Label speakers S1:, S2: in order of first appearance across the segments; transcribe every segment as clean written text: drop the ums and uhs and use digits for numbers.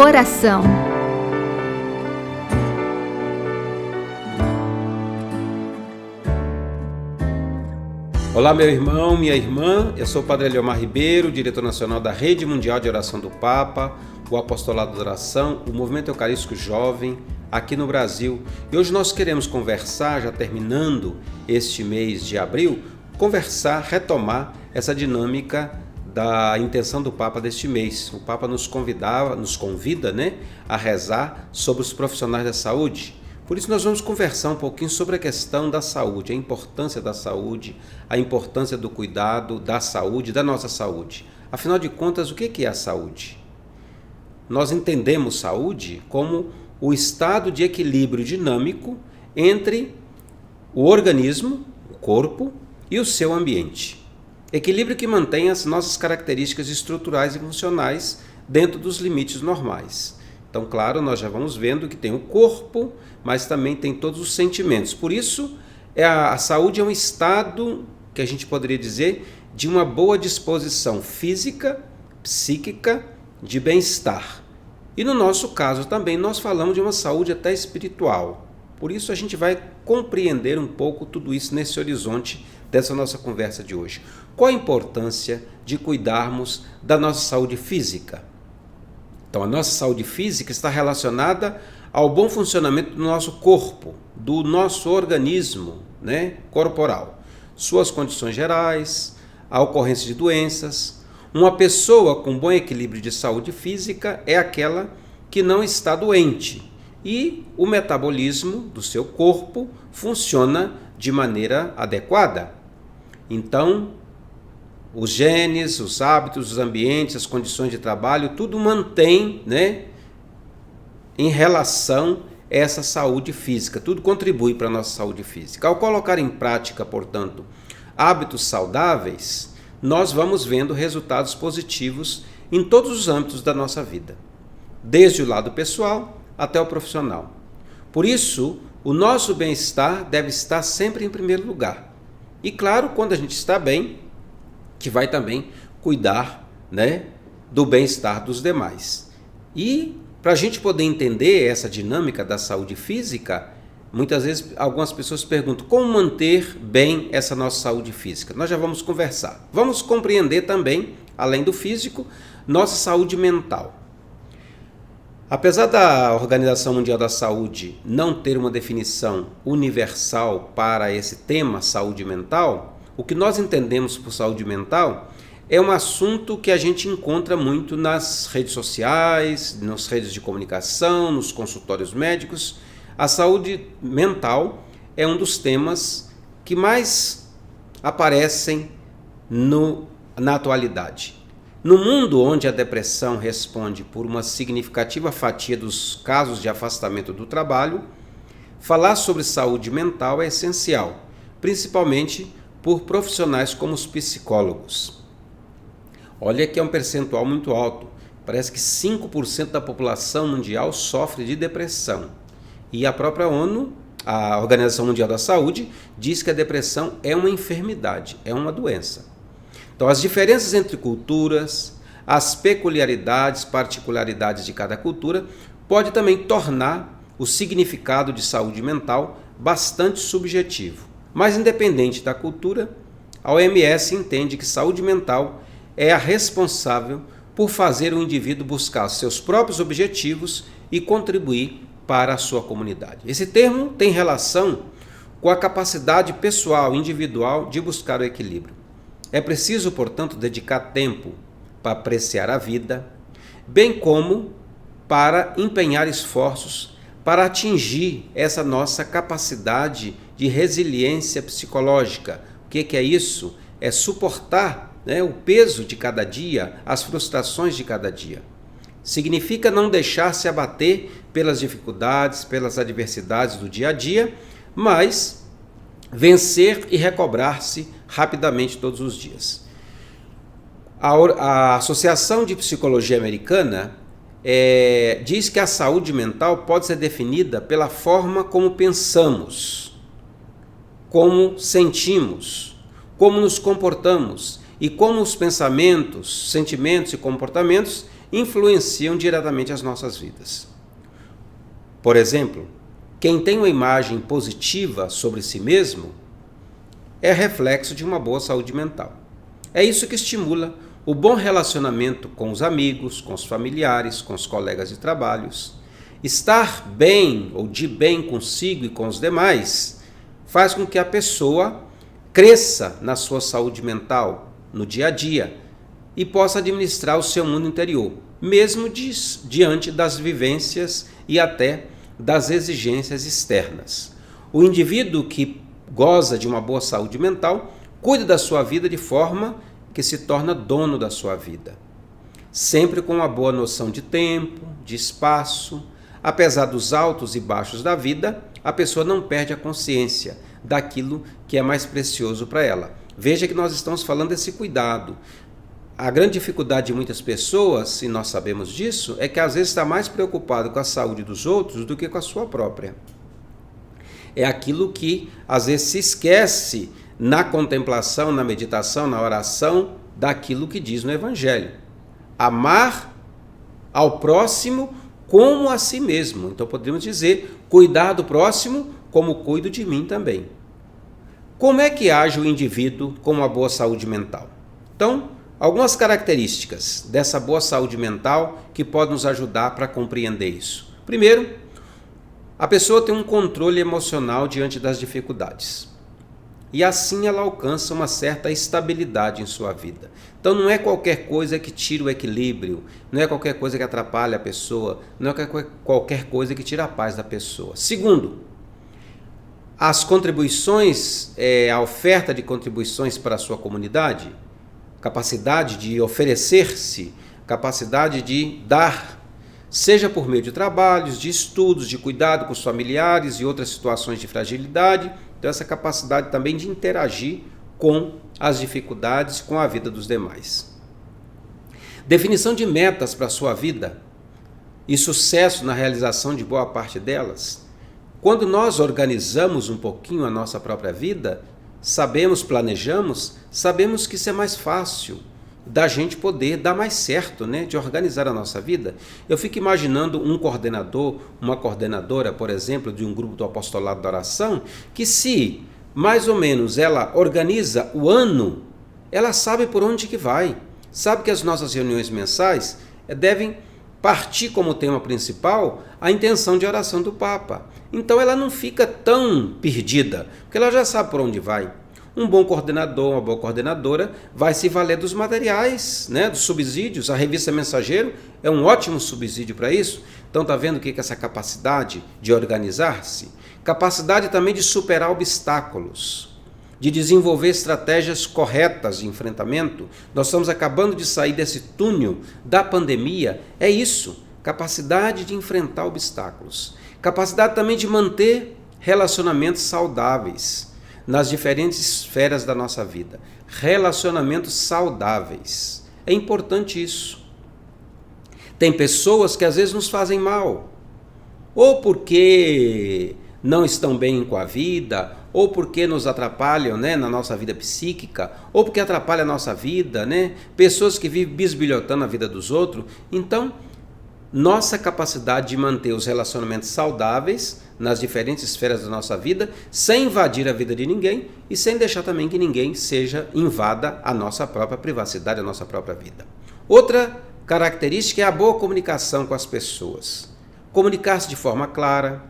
S1: coração.
S2: Olá, meu irmão, minha irmã, eu sou o Padre Eliomar Ribeiro, diretor nacional da Rede Mundial de Oração do Papa, o Apostolado da Oração, o Movimento Eucarístico Jovem, aqui no Brasil. E hoje nós queremos conversar, já terminando este mês de abril, retomar essa dinâmica da intenção do Papa deste mês. O Papa nos convida, a rezar sobre os profissionais da saúde. Por isso nós vamos conversar um pouquinho sobre a questão da saúde, a importância da saúde, a importância do cuidado da saúde, da nossa saúde. Afinal de contas, o que é a saúde? Nós entendemos saúde como o estado de equilíbrio dinâmico entre o organismo, o corpo, e o seu ambiente. Equilíbrio que mantém as nossas características estruturais e funcionais dentro dos limites normais. Então, claro, nós já vamos vendo que tem o corpo, mas também tem todos os sentimentos. Por isso, a saúde é um estado que a gente poderia dizer de uma boa disposição física, psíquica, de bem-estar. E no nosso caso também nós falamos de uma saúde até espiritual. Por isso a gente vai compreender um pouco tudo isso nesse horizonte dessa nossa conversa de hoje. Qual a importância de cuidarmos da nossa saúde física? Então, a nossa saúde física está relacionada ao bom funcionamento do nosso corpo, do nosso organismo, corporal. Suas condições gerais, a ocorrência de doenças. Uma pessoa com bom equilíbrio de saúde física é aquela que não está doente e o metabolismo do seu corpo funciona de maneira adequada. Então, os genes, os hábitos, os ambientes, as condições de trabalho, tudo mantém, em relação a essa saúde física, tudo contribui para a nossa saúde física. Ao colocar em prática, portanto, hábitos saudáveis, nós vamos vendo resultados positivos em todos os âmbitos da nossa vida, desde o lado pessoal até o profissional. Por isso, o nosso bem-estar deve estar sempre em primeiro lugar. E claro, quando a gente está bem, que vai também cuidar, do bem-estar dos demais. E para a gente poder entender essa dinâmica da saúde física, muitas vezes algumas pessoas perguntam como manter bem essa nossa saúde física. Nós já vamos conversar. Vamos compreender também, além do físico, nossa saúde mental. Apesar da Organização Mundial da Saúde não ter uma definição universal para esse tema saúde mental, o que nós entendemos por saúde mental é um assunto que a gente encontra muito nas redes sociais, nas redes de comunicação, nos consultórios médicos. A saúde mental é um dos temas que mais aparecem na atualidade. No mundo onde a depressão responde por uma significativa fatia dos casos de afastamento do trabalho, falar sobre saúde mental é essencial, principalmente por profissionais como os psicólogos. Olha que é um percentual muito alto, parece que 5% da população mundial sofre de depressão. E a própria ONU, a Organização Mundial da Saúde, diz que a depressão é uma enfermidade, é uma doença. Então, as diferenças entre culturas, as peculiaridades, particularidades de cada cultura, pode também tornar o significado de saúde mental bastante subjetivo. Mas, independente da cultura, a OMS entende que saúde mental é a responsável por fazer o indivíduo buscar seus próprios objetivos e contribuir para a sua comunidade. Esse termo tem relação com a capacidade pessoal, individual, de buscar o equilíbrio. É preciso, portanto, dedicar tempo para apreciar a vida, bem como para empenhar esforços para atingir essa nossa capacidade de resiliência psicológica. O que é isso? É suportar o peso de cada dia, as frustrações de cada dia. Significa não deixar se abater pelas dificuldades, pelas adversidades do dia a dia, mas vencer e recobrar-se rapidamente todos os dias. A Associação de Psicologia Americana diz que a saúde mental pode ser definida pela forma como pensamos, como sentimos, como nos comportamos e como os pensamentos, sentimentos e comportamentos influenciam diretamente as nossas vidas. Por exemplo, quem tem uma imagem positiva sobre si mesmo é reflexo de uma boa saúde mental. É isso que estimula o bom relacionamento com os amigos, com os familiares, com os colegas de trabalhos. Estar bem ou de bem consigo e com os demais faz com que a pessoa cresça na sua saúde mental no dia a dia e possa administrar o seu mundo interior, mesmo diante das vivências e até das exigências externas. O indivíduo que goza de uma boa saúde mental cuida da sua vida de forma que se torna dono da sua vida, sempre com uma boa noção de tempo, de espaço. Apesar dos altos e baixos da vida, a pessoa não perde a consciência daquilo que é mais precioso para ela. Veja que nós estamos falando desse cuidado. A grande dificuldade de muitas pessoas, e nós sabemos disso, é que às vezes está mais preocupado com a saúde dos outros do que com a sua própria. É aquilo que às vezes se esquece na contemplação, na meditação, na oração, daquilo que diz no Evangelho. Amar ao próximo como a si mesmo. Então podemos dizer, cuidar do próximo como cuido de mim também. Como é que age o indivíduo com uma boa saúde mental? Então, algumas características dessa boa saúde mental que podem nos ajudar para compreender isso. Primeiro, a pessoa tem um controle emocional diante das dificuldades. E assim ela alcança uma certa estabilidade em sua vida. Então não é qualquer coisa que tira o equilíbrio, não é qualquer coisa que atrapalha a pessoa, não é qualquer coisa que tira a paz da pessoa. Segundo, as contribuições, a oferta de contribuições para a sua comunidade, capacidade de oferecer-se, capacidade de dar, seja por meio de trabalhos, de estudos, de cuidado com os familiares e outras situações de fragilidade. Então essa capacidade também de interagir com as dificuldades, com a vida dos demais. Definição de metas para a sua vida e sucesso na realização de boa parte delas. Quando nós organizamos um pouquinho a nossa própria vida, planejamos, sabemos que isso é mais fácil da gente poder dar mais certo, né, de organizar a nossa vida. Eu fico imaginando um coordenador, uma coordenadora, por exemplo, de um grupo do apostolado da oração, que se mais ou menos ela organiza o ano, ela sabe por onde que vai, sabe que as nossas reuniões mensais devem partir como tema principal a intenção de oração do Papa. Então ela não fica tão perdida, porque ela já sabe por onde vai. Um bom coordenador, uma boa coordenadora vai se valer dos materiais, né, dos subsídios. A revista Mensageiro é um ótimo subsídio para isso. Então está vendo o que é essa capacidade de organizar-se? Capacidade também de superar obstáculos, de desenvolver estratégias corretas de enfrentamento. Nós estamos acabando de sair desse túnel da pandemia. É isso, capacidade de enfrentar obstáculos. Capacidade também de manter relacionamentos saudáveis nas diferentes esferas da nossa vida. Relacionamentos saudáveis. É importante isso. Tem pessoas que às vezes nos fazem mal, ou porque não estão bem com a vida, ou porque nos atrapalham, né, na nossa vida psíquica, ou porque atrapalham a nossa vida, né? Pessoas que vivem bisbilhotando a vida dos outros. Então, nossa capacidade de manter os relacionamentos saudáveis nas diferentes esferas da nossa vida, sem invadir a vida de ninguém e sem deixar também que ninguém invada a nossa própria privacidade, a nossa própria vida. Outra característica é a boa comunicação com as pessoas. Comunicar-se de forma clara,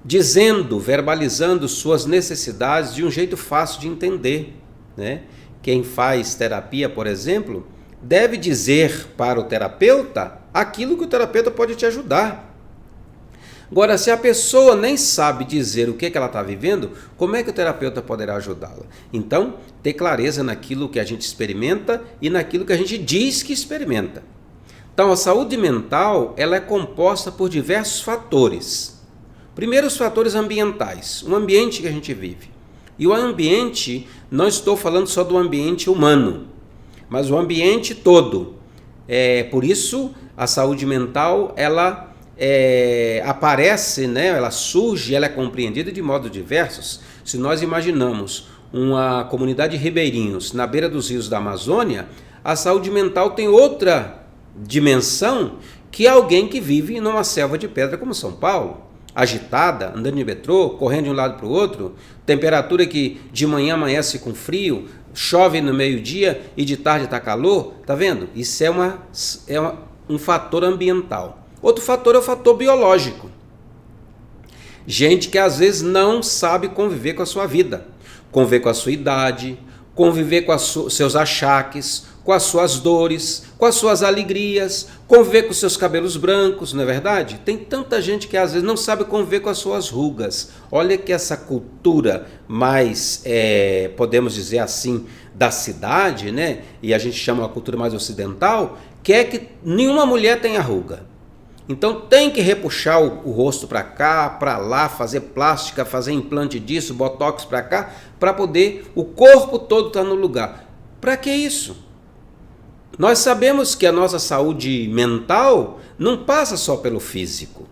S2: dizendo, verbalizando suas necessidades de um jeito fácil de entender, né? Quem faz terapia, por exemplo, deve dizer para o terapeuta aquilo que o terapeuta pode te ajudar. Agora, se a pessoa nem sabe dizer o que ela está vivendo, como é que o terapeuta poderá ajudá-la? Então, ter clareza naquilo que a gente experimenta e naquilo que a gente diz que experimenta. Então, a saúde mental ela é composta por diversos fatores. Primeiro, os fatores ambientais, o ambiente que a gente vive. E o ambiente, não estou falando só do ambiente humano, mas o ambiente todo. Por isso, a saúde mental, ela aparece, né? Ela surge, ela é compreendida de modos diversos. Se nós imaginamos uma comunidade de ribeirinhos na beira dos rios da Amazônia, a saúde mental tem outra dimensão que alguém que vive numa selva de pedra como São Paulo, agitada, andando de metrô, correndo de um lado para o outro, temperatura que de manhã amanhece com frio, chove no meio-dia e de tarde está calor, tá vendo? Isso é um fator ambiental. Outro fator é o fator biológico. Gente que às vezes não sabe conviver com a sua vida, conviver com a sua idade, conviver com seus achaques, com as suas dores, com as suas alegrias, conviver com os seus cabelos brancos, não é verdade? Tem tanta gente que às vezes não sabe conviver com as suas rugas. Olha que essa cultura mais, podemos dizer assim, da cidade, né? E a gente chama a cultura mais ocidental, quer que nenhuma mulher tenha ruga. Então tem que repuxar o rosto para cá, para lá, fazer plástica, fazer implante disso, botox para cá, para poder o corpo todo estar no lugar. Para que isso? Nós sabemos que a nossa saúde mental não passa só pelo físico.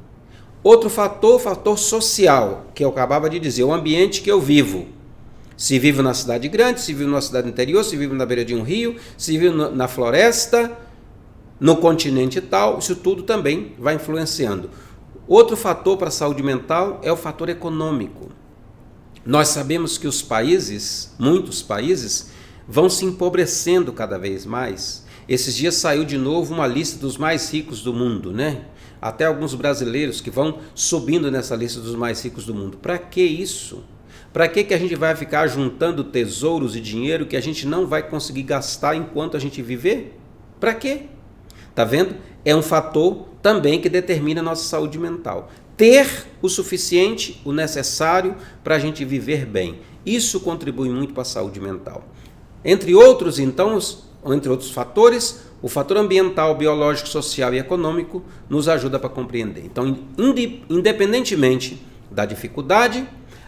S2: Outro fator, o fator social, que eu acabava de dizer, o ambiente que eu vivo. Se vivo na cidade grande, se vivo na cidade interior, se vivo na beira de um rio, se vivo na floresta, no continente tal, isso tudo também vai influenciando. Outro fator para a saúde mental é o fator econômico. Nós sabemos que os países, muitos países, vão se empobrecendo cada vez mais. Esses dias saiu de novo uma lista dos mais ricos do mundo, né? Até alguns brasileiros que vão subindo nessa lista dos mais ricos do mundo. Para que isso? Para que a gente vai ficar juntando tesouros e dinheiro que a gente não vai conseguir gastar enquanto a gente viver? Para quê? Tá vendo? É um fator também que determina a nossa saúde mental. Ter o suficiente, o necessário para a gente viver bem. Isso contribui muito para a saúde mental. Entre outros, então, entre outros fatores, o fator ambiental, biológico, social e econômico nos ajuda para compreender. Então, independentemente da dificuldade,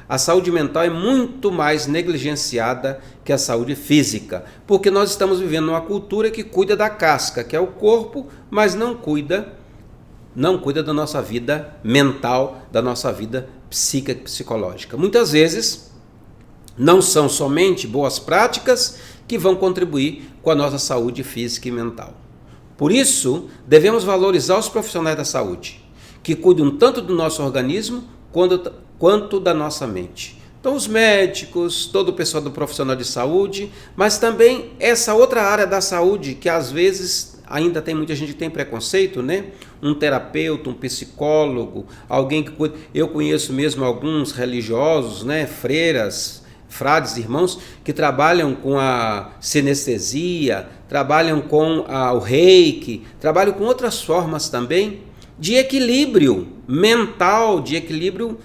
S2: a saúde mental é muito mais negligenciada que a saúde física, porque nós estamos vivendo numa cultura que cuida da casca, que é o corpo, mas não cuida da nossa vida mental, da nossa vida psíquica e psicológica. Muitas vezes, não são somente boas práticas que vão contribuir com a nossa saúde física e mental. Por isso, devemos valorizar os profissionais da saúde, que cuidam tanto do nosso organismo quanto da nossa mente. Então, os médicos, todo o pessoal do profissional de saúde, mas também essa outra área da saúde que às vezes ainda tem muita gente que tem preconceito, né? Um terapeuta, um psicólogo, alguém que cuida. Eu conheço mesmo alguns religiosos, né? Freiras, frades, irmãos, que trabalham com a sinestesia, trabalham com o reiki, trabalham com outras formas também de equilíbrio mental, de equilíbrio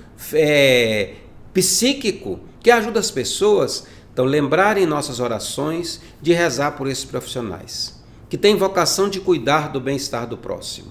S2: psíquico, que ajuda as pessoas a lembrarem em nossas orações de rezar por esses profissionais, que têm vocação de cuidar do bem-estar do próximo.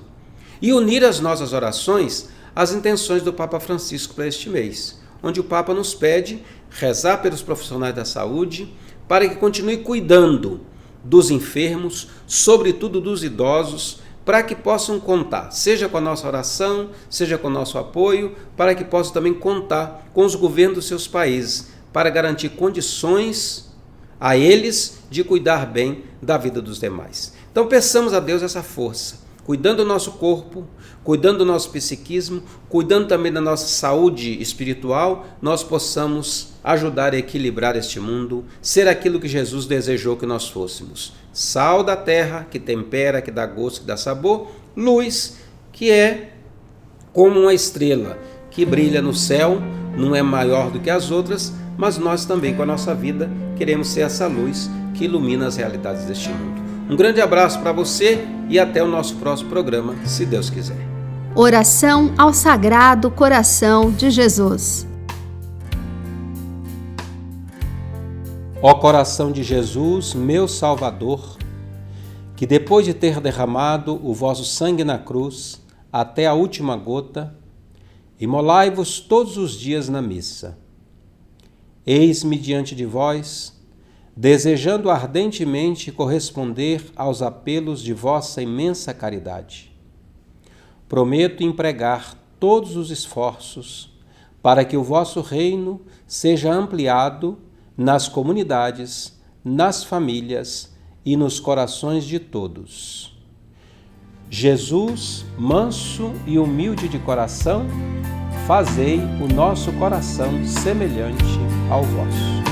S2: E unir as nossas orações às intenções do Papa Francisco para este mês, onde o Papa nos pede rezar pelos profissionais da saúde para que continue cuidando dos enfermos, sobretudo dos idosos, para que possam contar, seja com a nossa oração, seja com o nosso apoio, para que possam também contar com os governos dos seus países, para garantir condições a eles de cuidar bem da vida dos demais. Então peçamos a Deus essa força, cuidando do nosso corpo, cuidando do nosso psiquismo, cuidando também da nossa saúde espiritual, nós possamos ajudar a equilibrar este mundo, ser aquilo que Jesus desejou que nós fôssemos. Sal da terra, que tempera, que dá gosto, que dá sabor. Luz, que é como uma estrela, que brilha no céu, não é maior do que as outras, mas nós também, com a nossa vida, queremos ser essa luz que ilumina as realidades deste mundo. Um grande abraço para você e até o nosso próximo programa, se Deus quiser.
S1: Oração ao Sagrado Coração de Jesus.
S2: Ó coração de Jesus, meu Salvador, que depois de ter derramado o vosso sangue na cruz até a última gota, imolai-vos todos os dias na missa. Eis-me diante de vós, desejando ardentemente corresponder aos apelos de vossa imensa caridade. Prometo empregar todos os esforços para que o vosso reino seja ampliado nas comunidades, nas famílias e nos corações de todos. Jesus, manso e humilde de coração, fazei o nosso coração semelhante ao vosso.